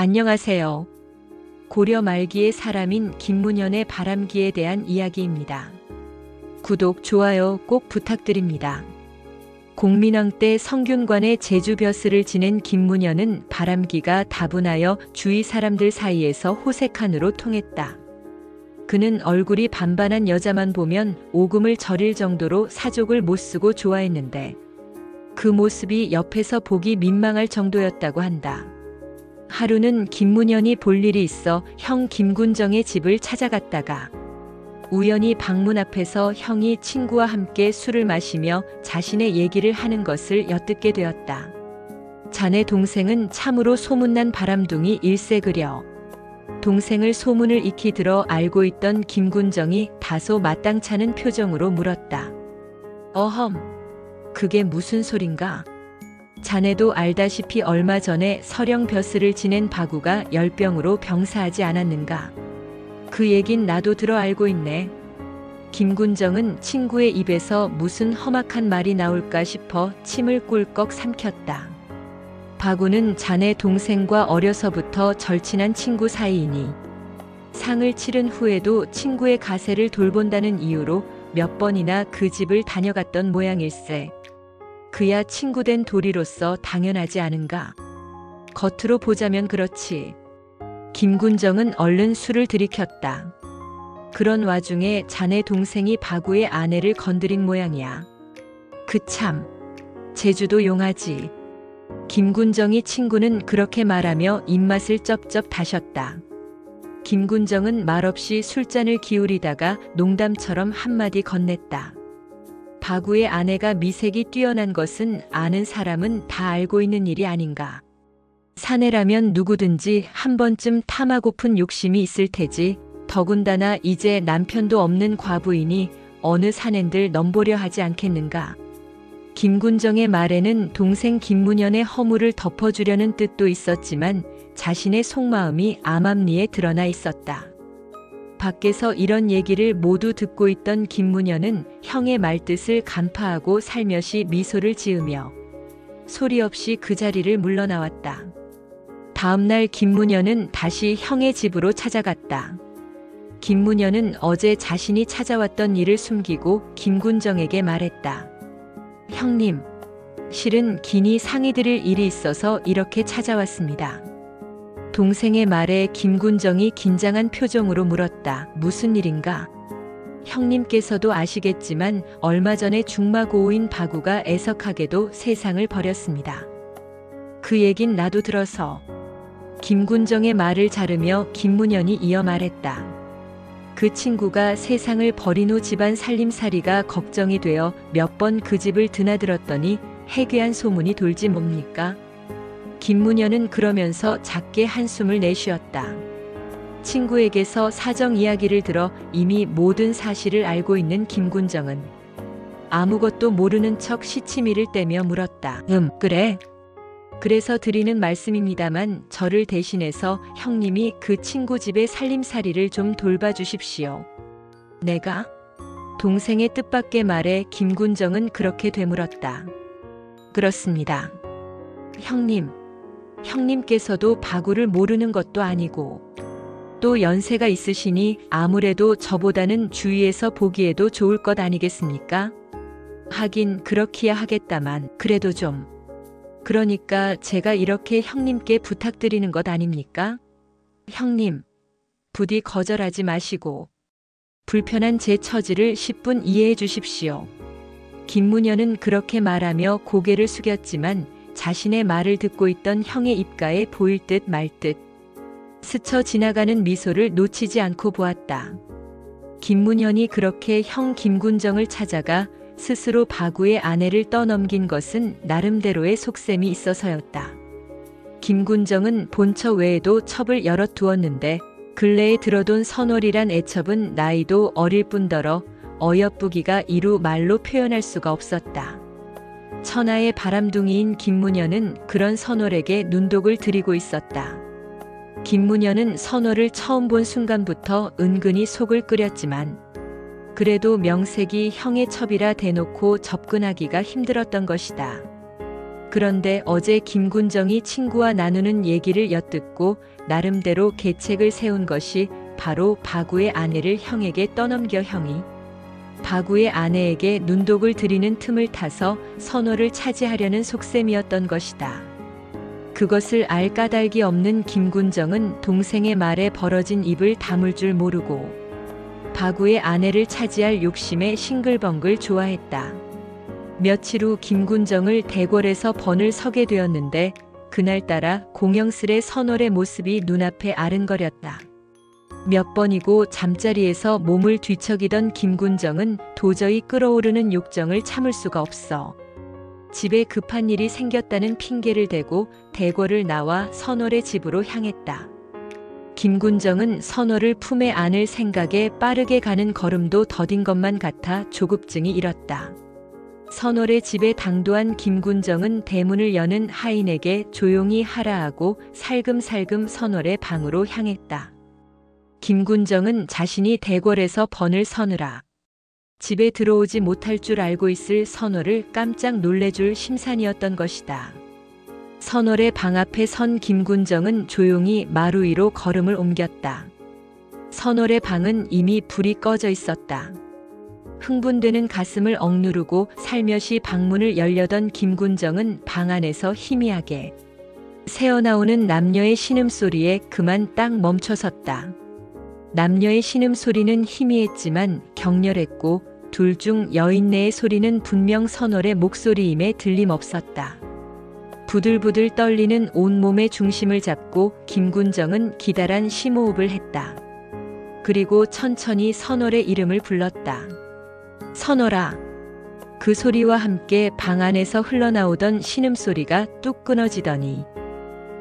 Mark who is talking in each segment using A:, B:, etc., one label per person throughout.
A: 안녕하세요. 고려 말기의 사람인 김문현의 바람기에 대한 이야기입니다. 구독, 좋아요 꼭 부탁드립니다. 공민왕 때 성균관의 제주벼슬을 지낸 김문현은 바람기가 다분하여 주위 사람들 사이에서 호색한으로 통했다. 그는 얼굴이 반반한 여자만 보면 오금을 저릴 정도로 사족을 못쓰고 좋아했는데 그 모습이 옆에서 보기 민망할 정도였다고 한다. 하루는 김문현이 볼 일이 있어 형 김군정의 집을 찾아갔다가 우연히 방문 앞에서 형이 친구와 함께 술을 마시며 자신의 얘기를 하는 것을 엿듣게 되었다. 자네 동생은 참으로 소문난 바람둥이 일세그려. 동생을 소문을 익히 들어 알고 있던 김군정이 다소 마땅찮은 표정으로 물었다. 어험, 그게 무슨 소린가? 자네도 알다시피 얼마 전에 서령벼슬을 지낸 바구가 열병으로 병사하지 않았는가? 그 얘긴 나도 들어 알고 있네. 김군정은 친구의 입에서 무슨 험악한 말이 나올까 싶어 침을 꿀꺽 삼켰다. 바구는 자네 동생과 어려서부터 절친한 친구 사이이니 상을 치른 후에도 친구의 가세를 돌본다는 이유로 몇 번이나 그 집을 다녀갔던 모양일세. 그야 친구된 도리로서 당연하지 않은가? 겉으로 보자면 그렇지. 김군정은 얼른 술을 들이켰다. 그런 와중에 자네 동생이 바구의 아내를 건드린 모양이야. 그참, 제주도 용하지. 김군정이 친구는 그렇게 말하며 입맛을 쩝쩝 다셨다. 김군정은 말없이 술잔을 기울이다가 농담처럼 한마디 건넸다. 바구의 아내가 미색이 뛰어난 것은 아는 사람은 다 알고 있는 일이 아닌가. 사내라면 누구든지 한 번쯤 탐하고픈 욕심이 있을 테지. 더군다나 이제 남편도 없는 과부이니 어느 사낸들 넘보려 하지 않겠는가. 김군정의 말에는 동생 김문현의 허물을 덮어주려는 뜻도 있었지만 자신의 속마음이 암암리에 드러나 있었다. 밖에서 이런 얘기를 모두 듣고 있던 김문현은 형의 말뜻을 간파하고 살며시 미소를 지으며 소리 없이 그 자리를 물러나왔다. 다음날 김문현은 다시 형의 집으로 찾아갔다. 김문현은 어제 자신이 찾아왔던 일을 숨기고 김군정에게 말했다. 형님, 실은 긴히 상의드릴 일이 있어서 이렇게 찾아왔습니다. 동생의 말에 김군정이 긴장한 표정으로 물었다. 무슨 일인가? 형님께서도 아시겠지만 얼마 전에 중마고우인 바구가 애석하게도 세상을 버렸습니다. 그 얘긴 나도 들어서. 김군정의 말을 자르며 김문현이 이어 말했다. 그 친구가 세상을 버린 후 집안 살림살이가 걱정이 되어 몇 번 그 집을 드나들었더니 해괴한 소문이 돌지 뭡니까? 김문현은 그러면서 작게 한숨을 내쉬었다. 친구에게서 사정 이야기를 들어 이미 모든 사실을 알고 있는 김군정은 아무것도 모르는 척 시치미를 떼며 물었다. 그래. 그래서 드리는 말씀입니다만 저를 대신해서 형님이 그 친구 집의 살림살이를 좀 돌봐주십시오. 내가? 동생의 뜻밖의 말에 김군정은 그렇게 되물었다. 그렇습니다. 형님께서도 바구를 모르는 것도 아니고 또 연세가 있으시니 아무래도 저보다는 주위에서 보기에도 좋을 것 아니겠습니까? 하긴 그렇기야 하겠다만 그래도 좀. 그러니까 제가 이렇게 형님께 부탁드리는 것 아닙니까? 형님, 부디 거절하지 마시고 불편한 제 처지를 10분 이해해 주십시오. 김문현은 그렇게 말하며 고개를 숙였지만 자신의 말을 듣고 있던 형의 입가에 보일 듯 말 듯 스쳐 지나가는 미소를 놓치지 않고 보았다. 김문현이 그렇게 형 김군정을 찾아가 스스로 바구의 아내를 떠넘긴 것은 나름대로의 속셈이 있어서였다. 김군정은 본처 외에도 첩을 여럿 두었는데 근래에 들어돈 선월이란 애첩은 나이도 어릴 뿐더러 어여쁘기가 이루 말로 표현할 수가 없었다. 천하의 바람둥이인 김문현은 그런 선월에게 눈독을 들이고 있었다. 김문현은 선월을 처음 본 순간부터 은근히 속을 끓였지만 그래도 명색이 형의 첩이라 대놓고 접근하기가 힘들었던 것이다. 그런데 어제 김군정이 친구와 나누는 얘기를 엿듣고 나름대로 계책을 세운 것이 바로 바구의 아내를 형에게 떠넘겨 형이 바구의 아내에게 눈독을 들이는 틈을 타서 선호를 차지하려는 속셈이었던 것이다. 그것을 알 까닭이 없는 김군정은 동생의 말에 벌어진 입을 다물 줄 모르고 바구의 아내를 차지할 욕심에 싱글벙글 좋아했다. 며칠 후 김군정을 대궐에서 번을 서게 되었는데 그날따라 공영스레 선월의 모습이 눈앞에 아른거렸다. 몇 번이고 잠자리에서 몸을 뒤척이던 김군정은 도저히 끓어오르는 욕정을 참을 수가 없어 집에 급한 일이 생겼다는 핑계를 대고 대궐을 나와 선월의 집으로 향했다. 김군정은 선월을 품에 안을 생각에 빠르게 가는 걸음도 더딘 것만 같아 조급증이 일었다. 선월의 집에 당도한 김군정은 대문을 여는 하인에게 조용히 하라 하고 살금살금 선월의 방으로 향했다. 김군정은 자신이 대궐에서 번을 서느라 집에 들어오지 못할 줄 알고 있을 선월을 깜짝 놀래줄 심산이었던 것이다. 선월의 방 앞에 선 김군정은 조용히 마루 위로 걸음을 옮겼다. 선월의 방은 이미 불이 꺼져 있었다. 흥분되는 가슴을 억누르고 살며시 방문을 열려던 김군정은 방 안에서 희미하게 새어나오는 남녀의 신음소리에 그만 딱 멈춰섰다. 남녀의 신음소리는 희미했지만 격렬했고 둘 중 여인네의 소리는 분명 선월의 목소리임에 들림없었다. 부들부들 떨리는 온몸의 중심을 잡고 김군정은 기다란 심호흡을 했다. 그리고 천천히 선월의 이름을 불렀다. 선월아. 그 소리와 함께 방 안에서 흘러나오던 신음소리가 뚝 끊어지더니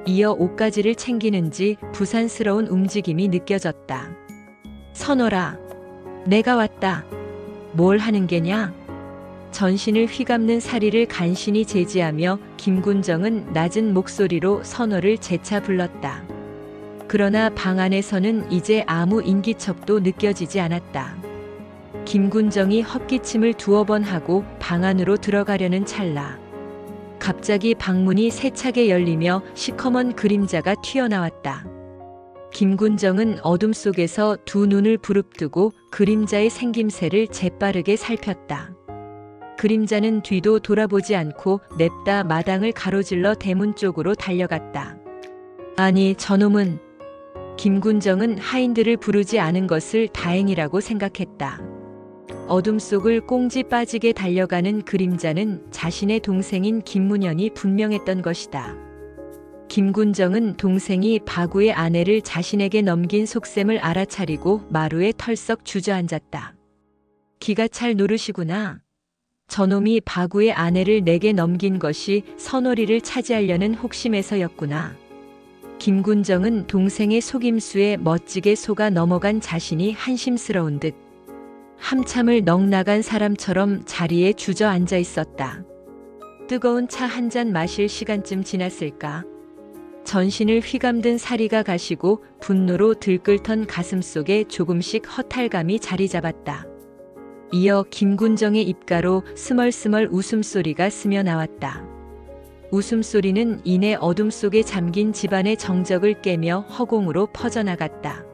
A: 이어 옷가지를 챙기는지 부산스러운 움직임이 느껴졌다. 선월아. 내가 왔다. 뭘 하는 게냐? 전신을 휘감는 사리를 간신히 제지하며 김군정은 낮은 목소리로 선월을 재차 불렀다. 그러나 방 안에서는 이제 아무 인기척도 느껴지지 않았다. 김군정이 헛기침을 두어 번 하고 방 안으로 들어가려는 찰나 갑자기 방문이 세차게 열리며 시커먼 그림자가 튀어나왔다. 김군정은 어둠 속에서 두 눈을 부릅뜨고 그림자의 생김새를 재빠르게 살폈다. 그림자는 뒤도 돌아보지 않고 냅다 마당을 가로질러 대문 쪽으로 달려갔다. 아니 저놈은. 김군정은 하인들을 부르지 않은 것을 다행이라고 생각했다. 어둠 속을 꽁지 빠지게 달려가는 그림자는 자신의 동생인 김문현이 분명했던 것이다. 김군정은 동생이 바구의 아내를 자신에게 넘긴 속셈을 알아차리고 마루에 털썩 주저앉았다. 기가 찰 노릇이구나. 저놈이 바구의 아내를 내게 넘긴 것이 선월이를 차지하려는 혹심에서였구나. 김군정은 동생의 속임수에 멋지게 속아 넘어간 자신이 한심스러운 듯 한참을 넋나간 사람처럼 자리에 주저앉아 있었다. 뜨거운 차 한 잔 마실 시간쯤 지났을까? 전신을 휘감든 사리가 가시고 분노로 들끓던 가슴속에 조금씩 허탈감이 자리 잡았다. 이어 김군정의 입가로 스멀스멀 웃음소리가 스며 나왔다. 웃음소리는 이내 어둠 속에 잠긴 집안의 정적을 깨며 허공으로 퍼져나갔다.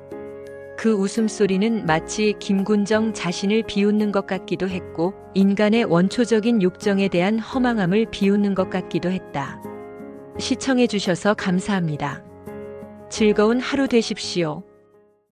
A: 그 웃음소리는 마치 김군정 자신을 비웃는 것 같기도 했고 인간의 원초적인 욕정에 대한 허망함을 비웃는 것 같기도 했다. 시청해 주셔서 감사합니다. 즐거운 하루 되십시오.